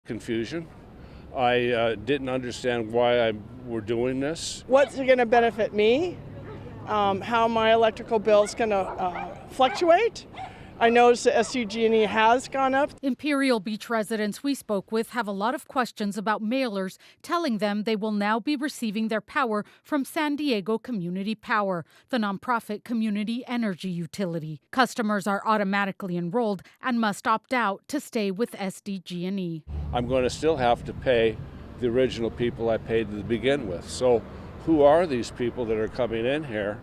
confusion. I didn't understand why we're doing this. What's going to benefit me? How my electrical bill is going to fluctuate? I noticed the SDG&E has gone up. Imperial Beach residents we spoke with have a lot of questions about mailers telling them they will now be receiving their power from San Diego Community Power, the nonprofit community energy utility. Customers are automatically enrolled and must opt out to stay with SDG&E. I'm going to still have to pay the original people I paid to begin with. So who are these people that are coming in here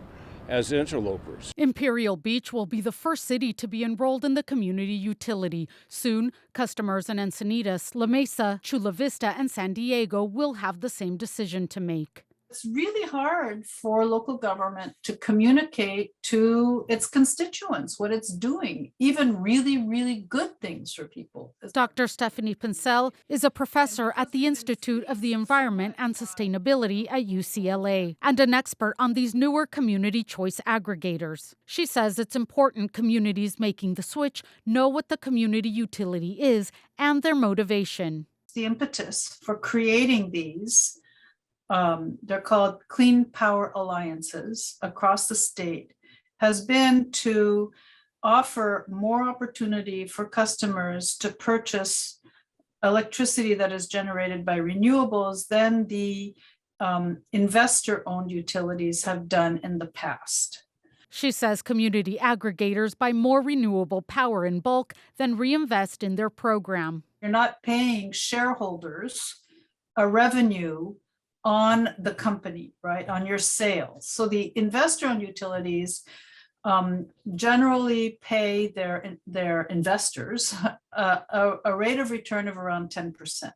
as interlopers? Imperial Beach will be the first city to be enrolled in the community utility. Soon, customers in Encinitas, La Mesa, Chula Vista, and San Diego will have the same decision to make. It's really hard for local government to communicate to its constituents what it's doing, even really, really good things for people. Dr. Stephanie Pincel is a professor at the Institute of the Environment and Sustainability at UCLA and an expert on these newer community choice aggregators. She says it's important communities making the switch know what the community utility is and their motivation. The impetus for creating these they're called Clean Power Alliances across the state, has been to offer more opportunity for customers to purchase electricity that is generated by renewables than the investor-owned utilities have done in the past. She says community aggregators buy more renewable power in bulk than reinvest in their program. You're not paying shareholders a revenue on the company, right, on your sales. So the investor-owned utilities generally pay their investors a rate of return of around 10%.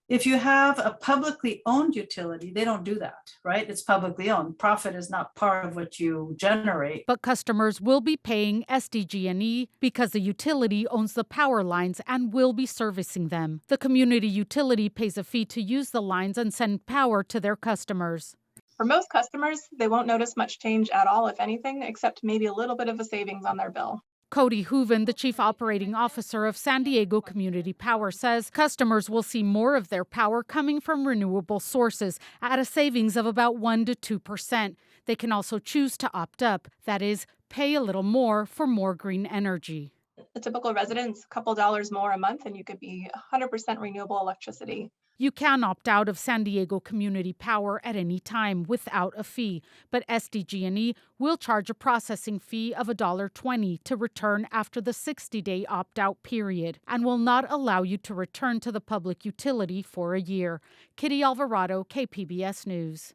If you have a publicly owned utility, they don't do that, right? It's publicly owned. Profit is not part of what you generate. But customers will be paying SDG&E because the utility owns the power lines and will be servicing them. The community utility pays a fee to use the lines and send power to their customers. For most customers, they won't notice much change at all, if anything, except maybe a little bit of a savings on their bill. CODY HOOVEN, the chief operating officer of San Diego Community Power, says customers will see more of their power coming from renewable sources at a savings of about 1 to 2%. They can also choose to opt up, that is, pay a little more for more green energy. The typical resident's a couple dollars more a month and you could be 100% renewable electricity. You can opt out of San Diego Community Power at any time without a fee, but SDG&E will charge a processing fee of $1.20 to return after the 60-day opt-out period and will not allow you to return to the public utility for a year. Kitty Alvarado, KPBS News.